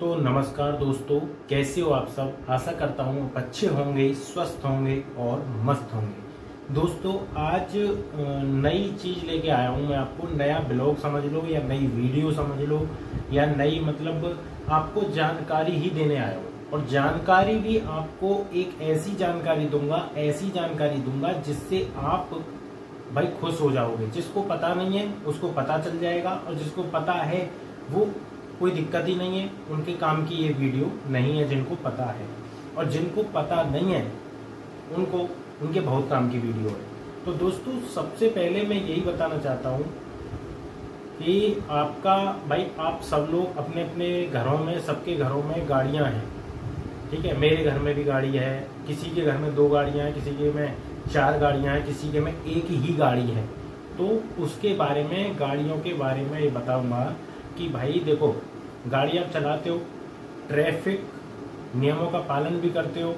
तो नमस्कार दोस्तों, कैसे हो आप सब। आशा करता हूँ आप अच्छे होंगे, स्वस्थ होंगे और मस्त होंगे। दोस्तों आज नई चीज लेके आया हूँ मैं आपको। नया ब्लॉग समझ लो या नई वीडियो समझ लो या नई आपको जानकारी ही देने आया हूँ। और जानकारी भी आपको एक ऐसी जानकारी दूंगा जिससे आप भाई खुश हो जाओगे। जिसको पता नहीं है उसको पता चल जाएगा और जिसको पता है वो कोई दिक्कत ही नहीं है, उनके काम की ये वीडियो नहीं है जिनको पता है। और जिनको पता नहीं है उनके बहुत काम की वीडियो है। तो दोस्तों सबसे पहले मैं यही बताना चाहता हूँ कि आप सब लोग अपने अपने घरों में, सबके घरों में गाड़ियां हैं, ठीक है। मेरे घर में भी गाड़ी है, किसी के घर में 2 गाड़ियां हैं, किसी के में 4 गाड़ियां हैं, किसी के में 1 ही गाड़ी है। तो उसके बारे में, गाड़ियों के बारे में ये बताऊंगा कि भाई देखो, गाड़ी आप चलाते हो, ट्रैफिक नियमों का पालन भी करते हो।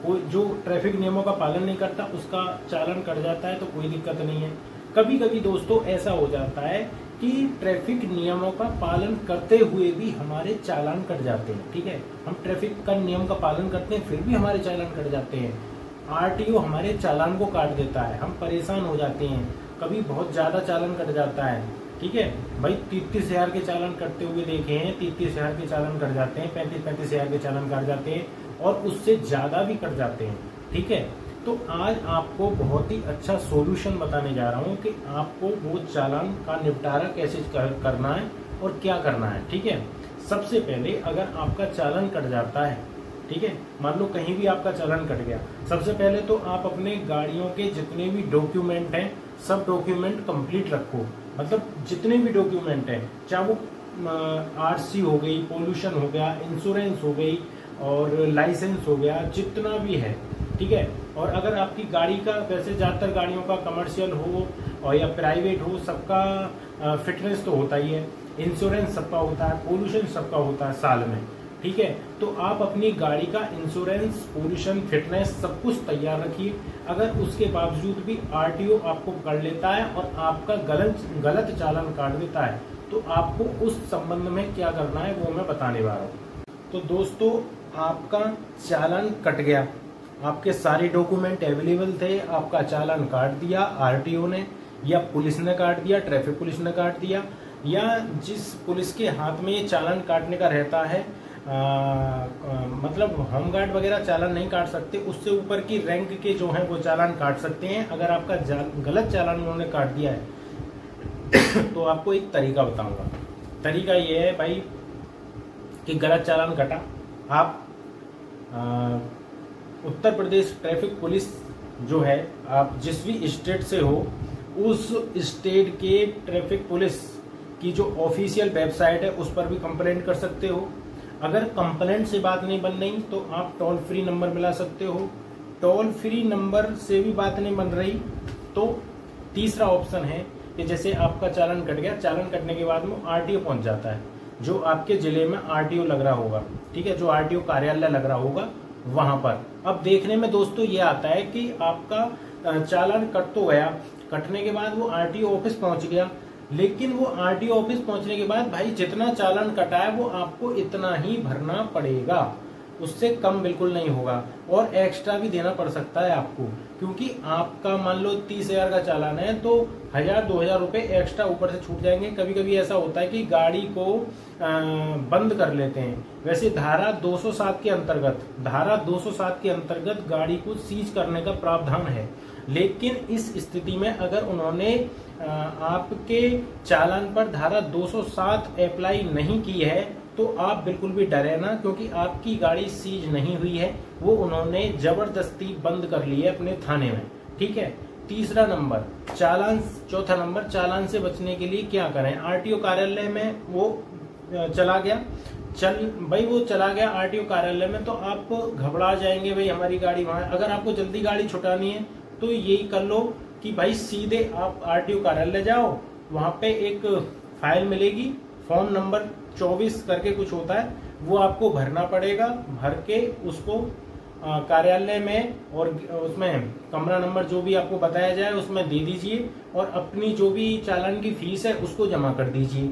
कोई जो ट्रैफिक नियमों का पालन नहीं करता उसका चालान कट जाता है तो कोई दिक्कत नहीं है। कभी कभी दोस्तों ऐसा हो जाता है कि ट्रैफिक नियमों का पालन करते हुए भी हमारे चालान कट जाते हैं, ठीक है। हम ट्रैफिक का नियम का पालन करते हैं फिर भी हमारे चालान कट जाते हैं। आरटीओ हमारे चालान को काट देता है, हम परेशान हो जाते हैं। कभी बहुत ज्यादा चालान कट जाता है, ठीक है भाई। 33,000 के चालान कटते हुए देखे हैं, 33,000 के चालान कट जाते हैं, 35,000 के चालान कट जाते हैं और उससे ज्यादा भी कट जाते हैं, ठीक है। तो आज आपको बहुत ही अच्छा सॉल्यूशन बताने जा रहा हूं कि आपको वो चालान का निपटारा कैसे करना है और क्या करना है, ठीक है। सबसे पहले अगर आपका चालान कट जाता है, ठीक है, मान लो कहीं भी आपका चालान कट गया, सबसे पहले तो आप अपने गाड़ियों के जितने भी डॉक्यूमेंट हैं सब डॉक्यूमेंट कंप्लीट रखो। मतलब जितने भी डॉक्यूमेंट हैं, चाहे वो आरसी हो गई, पोल्यूशन हो गया, इंश्योरेंस हो गई और लाइसेंस हो गया, जितना भी है, ठीक है। और अगर आपकी गाड़ी का, वैसे ज्यादातर गाड़ियों का कमर्शियल हो और या प्राइवेट हो, सबका फिटनेस तो होता ही है, इंश्योरेंस सबका होता है, पोल्यूशन सबका होता है साल में, ठीक है। तो आप अपनी गाड़ी का इंश्योरेंस, पोल्यूशन, फिटनेस सब कुछ तैयार रखिए। अगर उसके बावजूद भी आरटीओ आपको पकड़ लेता है और आपका गलत चालान काट देता है तो आपको उस संबंध में क्या करना है वो मैं बताने वाला हूँ। तो दोस्तों आपका चालान कट गया, आपके सारे डॉक्यूमेंट अवेलेबल थे, आपका चालान काट दिया आरटीओ ने या पुलिस ने काट दिया, ट्रैफिक पुलिस ने काट दिया, या जिस पुलिस के हाथ में ये चालान काटने का रहता है, मतलब होमगार्ड वगैरह चालान नहीं काट सकते, उससे ऊपर की रैंक के जो हैं वो चालान काट सकते हैं। अगर आपका गलत चालान उन्होंने काट दिया है तो आपको एक तरीका बताऊंगा। तरीका ये है भाई कि गलत चालान कटा, आप उत्तर प्रदेश ट्रैफिक पुलिस जो है, आप जिस भी स्टेट से हो उस स्टेट के ट्रैफिक पुलिस की जो ऑफिशियल वेबसाइट है उस पर भी कंप्लेंट कर सकते हो। अगर कंप्लेंट से बात नहीं बन रही तो आप टोल फ्री नंबर मिला सकते हो। टोल फ्री नंबर से भी बात नहीं बन रही तो तीसरा ऑप्शन है कि जैसे आपका चालान कट गया, चालान कटने के बाद में आरटीओ पहुंच जाता है, जो आपके जिले में आरटीओ लग रहा होगा, ठीक है, जो आरटीओ कार्यालय लग रहा होगा वहां पर। अब देखने में दोस्तों ये आता है कि आपका चालान कट तो गया, कटने के बाद वो आरटीओ ऑफिस पहुंच गया, लेकिन वो आरटीओ ऑफिस पहुंचने के बाद भाई जितना चालान कटा है वो आपको इतना ही भरना पड़ेगा, उससे कम बिल्कुल नहीं होगा। और एक्स्ट्रा भी देना पड़ सकता है आपको, क्योंकि आपका मान लो 30,000 का चालान है तो 1,000-2,000 रुपए एक्स्ट्रा ऊपर से छूट जाएंगे। कभी कभी ऐसा होता है कि गाड़ी को बंद कर लेते हैं। वैसे धारा 207 के अंतर्गत गाड़ी को सीज करने का प्रावधान है, लेकिन इस स्थिति में अगर उन्होंने आपके चालान पर धारा 207 अप्लाई नहीं की है तो आप बिल्कुल भी डरे ना, क्योंकि आपकी गाड़ी सीज नहीं हुई है, वो उन्होंने जबरदस्ती बंद कर ली है अपने थाने में, ठीक है। तीसरा नंबर चालान, चौथा नंबर चालान से बचने के लिए क्या करें। आरटीओ कार्यालय में वो चला गया आरटीओ कार्यालय में तो आप घबरा जाएंगे, भाई हमारी गाड़ी वहां। अगर आपको जल्दी गाड़ी छुटानी है तो यही कर लो कि भाई सीधे आप आरटीओ कार्यालय जाओ, वहां पे एक फाइल मिलेगी, फॉर्म नंबर 24 करके कुछ होता है, वो आपको भरना पड़ेगा। भर के उसको कार्यालय में और उसमें कमरा नंबर जो भी आपको बताया जाए उसमें दे दीजिए, और अपनी जो भी चालान की फीस है उसको जमा कर दीजिए।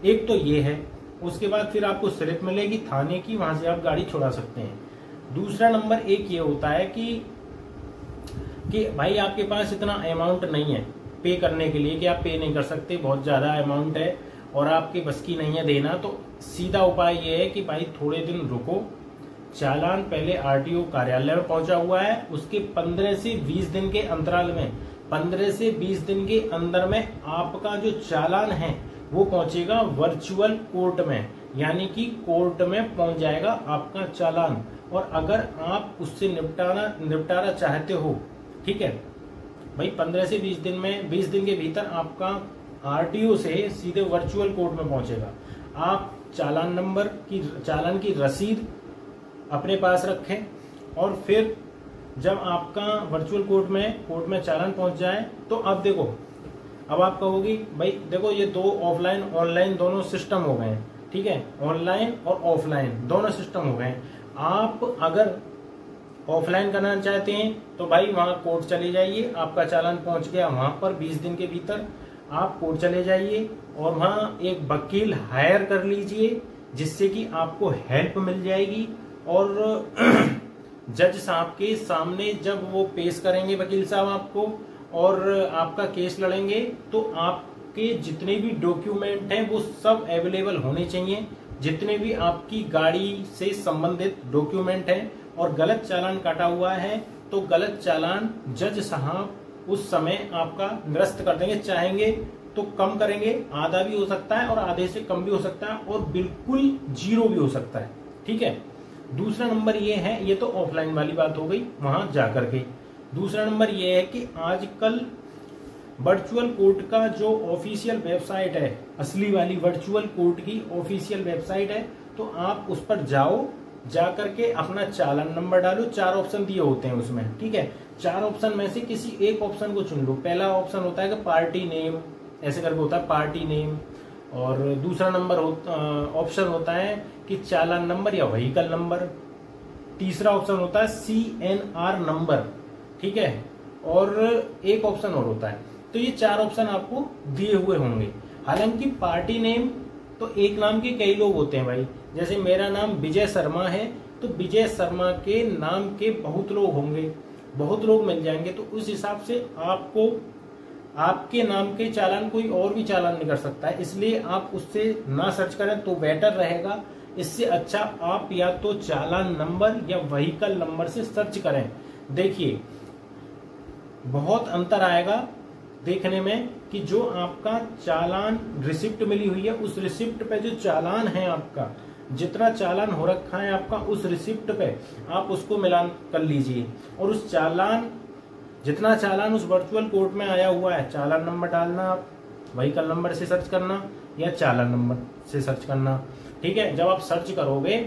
एक तो ये है। उसके बाद फिर आपको स्लिप मिलेगी थाने की, वहां से आप गाड़ी छुड़ा सकते हैं। दूसरा नंबर एक ये होता है कि भाई आपके पास इतना अमाउंट नहीं है पे करने के लिए कि आप पे नहीं कर सकते, बहुत ज्यादा अमाउंट है और आपके बस की नहीं है देना, तो सीधा उपाय ये है कि भाई थोड़े दिन रुको। चालान पहले आरटीओ कार्यालय में पहुंचा हुआ है, उसके 15 से 20 दिन के अंतराल में, 15 से 20 दिन के अंदर में आपका जो चालान है वो पहुंचेगा वर्चुअल कोर्ट में, यानी कि कोर्ट में पहुंच जाएगा आपका चालान। और अगर आप उससे निपटारा चाहते हो, ठीक है भाई, 15 से 20 दिन में, 20 दिन के भीतर आपका आरटीओ से सीधे वर्चुअल कोर्ट में पहुंचेगा। आप चालान की रसीद अपने पास रखें और फिर जब आपका वर्चुअल कोर्ट में चालान पहुंच जाए तो अब देखो, अब आप कहोगे भाई देखो ये दो ऑफलाइन ऑनलाइन दोनों सिस्टम हो गए हैं, ठीक है, ऑनलाइन और ऑफलाइन दोनों सिस्टम हो गए। आप अगर ऑफलाइन करना चाहते हैं तो भाई वहां कोर्ट चले जाइए, आपका चालान पहुंच गया वहां पर 20 दिन के भीतर, आप कोर्ट चले जाइए और वहां एक वकील हायर कर लीजिए जिससे कि आपको हेल्प मिल जाएगी। और जज साहब के सामने जब वो पेश करेंगे वकील साहब आपको और आपका केस लड़ेंगे तो आपके जितने भी डॉक्यूमेंट हैं वो सब अवेलेबल होने चाहिए, जितने भी आपकी गाड़ी से संबंधित डॉक्यूमेंट हैं। और गलत चालान काटा हुआ है तो गलत चालान जज साहब उस समय आपका निरस्त कर देंगे, चाहेंगे तो कम करेंगे, आधा भी हो सकता है और आधे से कम भी हो सकता है और बिल्कुल जीरो भी हो सकता है, ठीक है। दूसरा नंबर ये है, ये तो ऑफलाइन वाली बात हो गई वहां जाकर के। दूसरा नंबर ये है कि आजकल वर्चुअल कोर्ट का जो ऑफिशियल वेबसाइट है, असली वाली वर्चुअल कोर्ट की ऑफिशियल वेबसाइट है, तो आप उस पर जाओ, जाकर के अपना चालान नंबर डालो। 4 ऑप्शन दिए होते हैं उसमें, ठीक है। 4 ऑप्शन में से किसी एक ऑप्शन को चुन लो। पहला ऑप्शन होता है कि पार्टी नेम, ऐसे करके होता है पार्टी नेम। और दूसरा नंबर ऑप्शन होता है कि चालान नंबर या व्हीकल नंबर। तीसरा ऑप्शन होता है CNR नंबर, ठीक है। और एक ऑप्शन और होता है। तो ये 4 ऑप्शन आपको दिए हुए होंगे। हालांकि पार्टी नेम तो एक नाम के कई लोग होते हैं भाई, जैसे मेरा नाम विजय शर्मा है तो विजय शर्मा के नाम के बहुत लोग होंगे, बहुत लोग मिल जाएंगे। तो उस हिसाब से आपको आपके नाम के चालान कोई और भी चालान नहीं कर सकता है, इसलिए आप उससे ना सर्च करें तो बेटर रहेगा। इससे अच्छा आप या तो चालान नंबर या व्हीकल नंबर से सर्च करें। देखिए बहुत अंतर आएगा देखने में कि जो आपका चालान रिसिप्ट मिली हुई है उस रिसिप्ट पे जो चालान है आपका, जितना चालान हो रखा है आपका उस रिसिप्ट पे आप उसको मिलान कर लीजिए और उस चालान, जितना चालान उस वर्चुअल कोर्ट में आया हुआ है, चालान नंबर डालना, आप व्हीकल नंबर से सर्च करना या चालान नंबर से सर्च करना, ठीक है। जब आप सर्च करोगे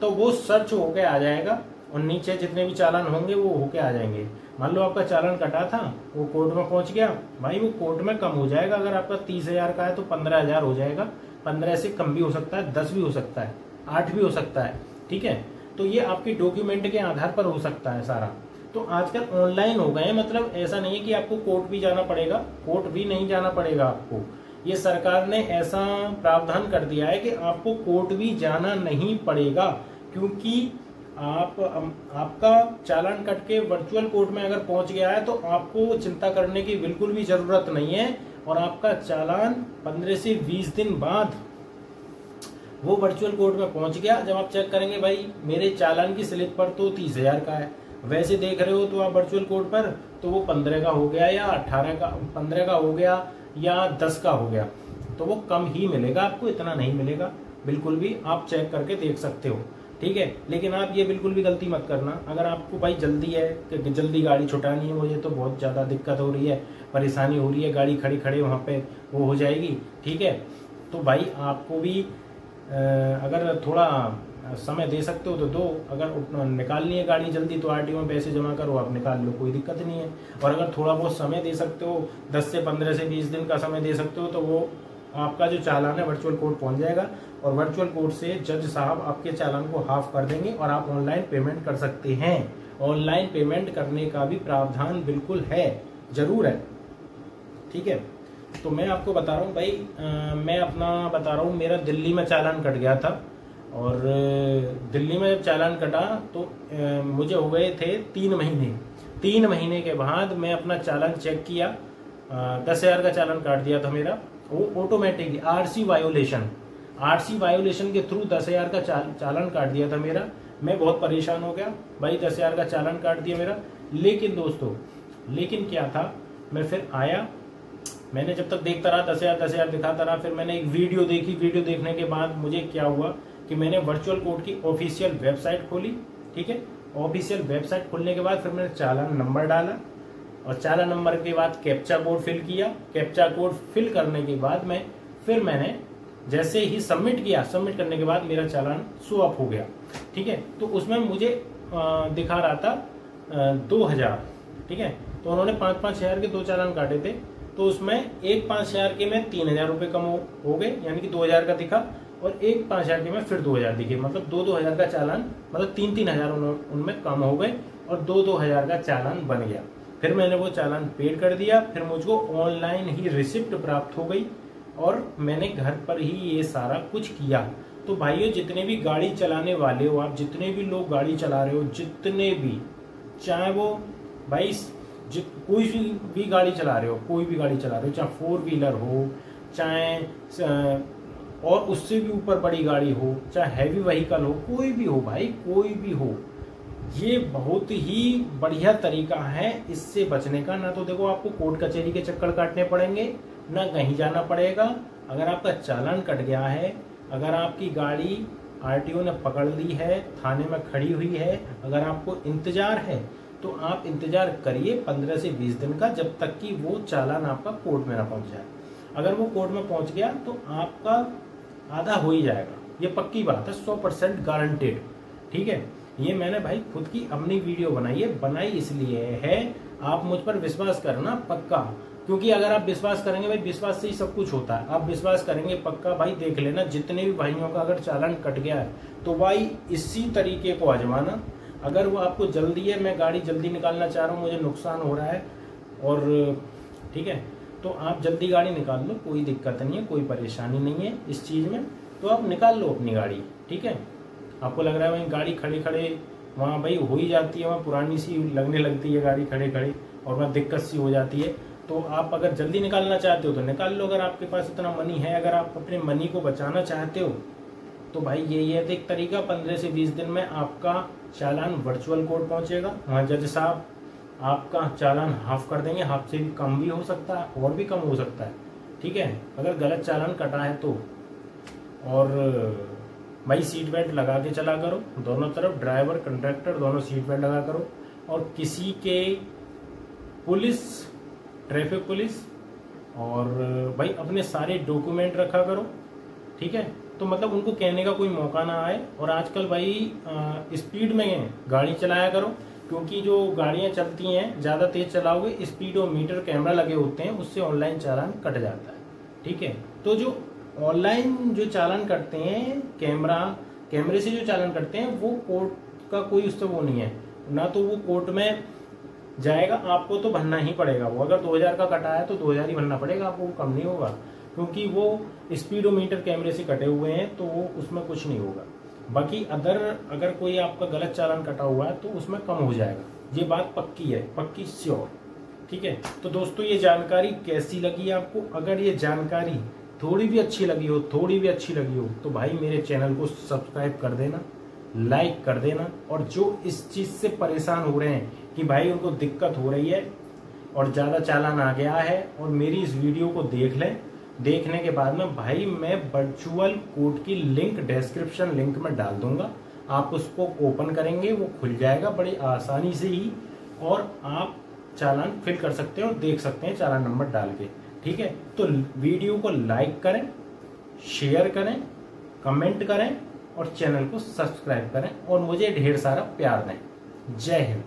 तो वो सर्च होके आ जाएगा और नीचे जितने भी चालान होंगे वो होके आ जाएंगे। मान लो आपका चालान कटा था, वो कोर्ट में पहुंच गया, भाई वो कोर्ट में कम हो जाएगा। अगर आपका 30,000 का है तो 15,000 हो जाएगा, 15 से कम भी हो सकता है, 10 भी हो सकता है, 8 भी हो सकता है, ठीक है। तो ये आपके डॉक्यूमेंट के आधार पर हो सकता है सारा। तो आजकल ऑनलाइन हो गए हैं, मतलब ऐसा नहीं है कि आपको कोर्ट भी जाना पड़ेगा, कोर्ट भी नहीं जाना पड़ेगा आपको। ये सरकार ने ऐसा प्रावधान कर दिया है कि आपको कोर्ट भी जाना नहीं पड़ेगा, क्योंकि आपका चालान कट के वर्चुअल कोर्ट में अगर पहुंच गया है तो आपको चिंता करने की बिल्कुल भी जरूरत नहीं है। और आपका चालान 15 से 20 दिन बाद वो वर्चुअल कोर्ट में पहुंच गया। जब आप चेक करेंगे भाई मेरे चालान की स्लिप पर तो 30,000 का है, वैसे देख रहे हो तो आप वर्चुअल कोर्ट पर तो वो 15 का हो गया या 18 का, 15 का हो गया या 10 का हो गया, तो वो कम ही मिलेगा आपको, इतना नहीं मिलेगा। बिल्कुल भी आप चेक करके देख सकते हो, ठीक है। लेकिन आप ये बिल्कुल भी गलती मत करना। अगर आपको भाई जल्दी है कि जल्दी गाड़ी छुटानी है, मुझे तो बहुत ज्यादा दिक्कत हो रही है, परेशानी हो रही है, गाड़ी खड़ी खड़े वहां पे वो हो जाएगी, ठीक है, तो भाई आपको भी अगर थोड़ा समय दे सकते हो तो दो। अगर निकालनी है गाड़ी जल्दी तो आरटीओ में पैसे जमा करो, आप निकाल लो, कोई दिक्कत नहीं है। और अगर थोड़ा बहुत समय दे सकते हो, 10 से 15 से 20 दिन का समय दे सकते हो, तो वो आपका जो चालान है वर्चुअल कोर्ट पहुंच जाएगा और वर्चुअल कोर्ट से जज साहब आपके चालान को हाफ कर देंगे और आप ऑनलाइन पेमेंट कर सकते हैं। ऑनलाइन पेमेंट करने का भी प्रावधान बिल्कुल है, जरूर है, ठीक है। तो मैं आपको बता रहा हूँ भाई, मैं अपना बता रहा हूँ, मेरा दिल्ली में चालान कट गया था। और दिल्ली में जब चालान कटा तो मुझे हो गए थे 3 महीने। 3 महीने के बाद मैं अपना चालान चेक किया, 10,000 का चालान काट दिया था मेरा, वो ऑटोमेटिकली आरसी वायोलेशन के थ्रू 10,000 का चालान काट दिया था मेरा। मैं बहुत परेशान हो गया भाई, 10,000 का चालान काट दिया मेरा। लेकिन दोस्तों, लेकिन क्या था, मैं फिर आया, मैंने जब तक देखता रहा 10,000 दिखाता रहा। फिर मैंने एक वीडियो देखी, वीडियो देखने के बाद मुझे क्या हुआ कि मैंने वर्चुअल कोर्ट की ऑफिशियल वेबसाइट खोली। ठीक है, ऑफिशियल वेबसाइट खोलने के बाद फिर मैंने चालान नंबर डाला, और चालान नंबर के बाद कैप्चा कोड फिल किया। कैप्चा कोड फिल करने के बाद मैंने जैसे ही सबमिट किया, सबमिट करने के बाद मेरा चालान शो अप हो गया। ठीक है, तो उसमें मुझे दिखा रहा था 2,000। ठीक है, तो उन्होंने 5-5 हज़ार के 2 चालान काटे थे, तो उसमें एक 5,000 के में 3,000 रुपये कम हो गए, यानी कि 2,000 का दिखा, और एक 5,000 के में फिर 2,000 दिखे, मतलब 2-2 हज़ार का चालान, मतलब 3-3 हज़ार उनमें कम हो गए, और 2-2 हज़ार का चालान बन गया। फिर मैंने वो चालान पेड कर दिया। फिर मुझको ऑनलाइन ही रिसिप्ट प्राप्त हो गई, और मैंने घर पर ही ये सारा कुछ किया। तो भाइयों, जितने भी गाड़ी चलाने वाले हो आप, जितने भी लोग गाड़ी चला रहे हो, जितने भी, चाहे वो भाई कोई भी गाड़ी चला रहे हो, कोई भी गाड़ी चला रहे हो, चाहे 4 व्हीलर हो, चाहे और उससे भी ऊपर बड़ी गाड़ी हो, चाहे हैवी व्हीकल हो, कोई भी हो भाई, कोई भी हो, ये बहुत ही बढ़िया तरीका है इससे बचने का। ना तो देखो आपको कोर्ट कचहरी के चक्कर काटने पड़ेंगे, ना कहीं जाना पड़ेगा। अगर आपका चालान कट गया है, अगर आपकी गाड़ी आरटीओ ने पकड़ ली है, थाने में खड़ी हुई है, अगर आपको इंतजार है, तो आप इंतजार करिए 15 से 20 दिन का, जब तक कि वो चालान आपका कोर्ट में ना पहुंच जाए। अगर वो कोर्ट में पहुंच गया तो आपका आधा हो ही जाएगा, ये पक्की बात है, 100% गारंटेड। ठीक है, ये मैंने भाई खुद की अपनी वीडियो बनाई है, बनाई इसलिए है, आप मुझ पर विश्वास करना पक्का, क्योंकि अगर आप विश्वास करेंगे भाई, विश्वास से ही सब कुछ होता है। आप विश्वास करेंगे पक्का भाई, देख लेना जितने भी भाइयों का अगर चालान कट गया है तो भाई इसी तरीके को आजमाना। अगर वो आपको जल्दी है, मैं गाड़ी जल्दी निकालना चाह रहा हूँ, मुझे नुकसान हो रहा है, और ठीक है, तो आप जल्दी गाड़ी निकाल लो, कोई दिक्कत नहीं है, कोई परेशानी नहीं है इस चीज़ में, तो आप निकाल लो अपनी गाड़ी। ठीक है, आपको लग रहा है भाई गाड़ी खड़े खड़े वहाँ भाई हो ही जाती है, वहाँ पुरानी सी लगने लगती है गाड़ी खड़े खड़े, और वहाँ दिक्कत सी हो जाती है। तो आप अगर जल्दी निकालना चाहते हो तो निकाल लो, अगर आपके पास इतना मनी है। अगर आप अपने मनी को बचाना चाहते हो तो भाई यही है एक तरीका, 15 से 20 दिन में आपका चालान वर्चुअल कोर्ट पहुंचेगा, वहाँ जज साहब आपका चालान हाफ कर देंगे, हाफ से भी कम भी हो सकता है, और भी कम हो सकता है। ठीक है, अगर गलत चालान कटा है तो। और भाई सीट बेल्ट लगा के चला करो, दोनों तरफ, ड्राइवर कंडक्टर दोनों सीट बेल्ट लगा करो, और किसी के पुलिस, ट्रैफिक पुलिस, और भाई अपने सारे डॉक्यूमेंट रखा करो। ठीक है, तो मतलब उनको कहने का कोई मौका ना आए। और आजकल भाई स्पीड में गाड़ी चलाया करो, क्योंकि जो गाड़ियां चलती हैं ज़्यादा तेज चलाओगे, स्पीडोमीटर कैमरा लगे होते हैं, उससे ऑनलाइन चालान कट जाता है। ठीक है, तो जो ऑनलाइन जो चालान करते हैं, कैमरे से जो चालान करते हैं, वो कोर्ट का कोई उससे वो नहीं है ना, तो वो कोर्ट में जाएगा, आपको तो भरना ही पड़ेगा। वो अगर 2,000 का कटा है तो 2,000 ही भरना पड़ेगा, आपको कम नहीं होगा, क्योंकि वो स्पीडोमीटर कैमरे से कटे हुए हैं, तो वो उसमें कुछ नहीं होगा। बाकी अगर कोई आपका गलत चालान कटा हुआ है तो उसमें कम हो जाएगा, ये बात पक्की है, पक्की श्योर। ठीक है, तो दोस्तों ये जानकारी कैसी लगी आपको? अगर ये जानकारी थोड़ी भी अच्छी लगी हो तो भाई मेरे चैनल को सब्सक्राइब कर देना, लाइक कर देना। और जो इस चीज से परेशान हो रहे हैं कि भाई उनको दिक्कत हो रही है और ज्यादा चालान आ गया है, और मेरी इस वीडियो को देख लें, देखने के बाद में भाई मैं वर्चुअल कोर्ट की लिंक डिस्क्रिप्शन लिंक में डाल दूंगा, आप उसको ओपन करेंगे, वो खुल जाएगा बड़ी आसानी से ही, और आप चालान फिल कर सकते हैं और देख सकते हैं चालान नंबर डाल के। ठीक है, तो वीडियो को लाइक करें, शेयर करें, कमेंट करें, और चैनल को सब्सक्राइब करें, और मुझे ढेर सारा प्यार दें। जय हिंद।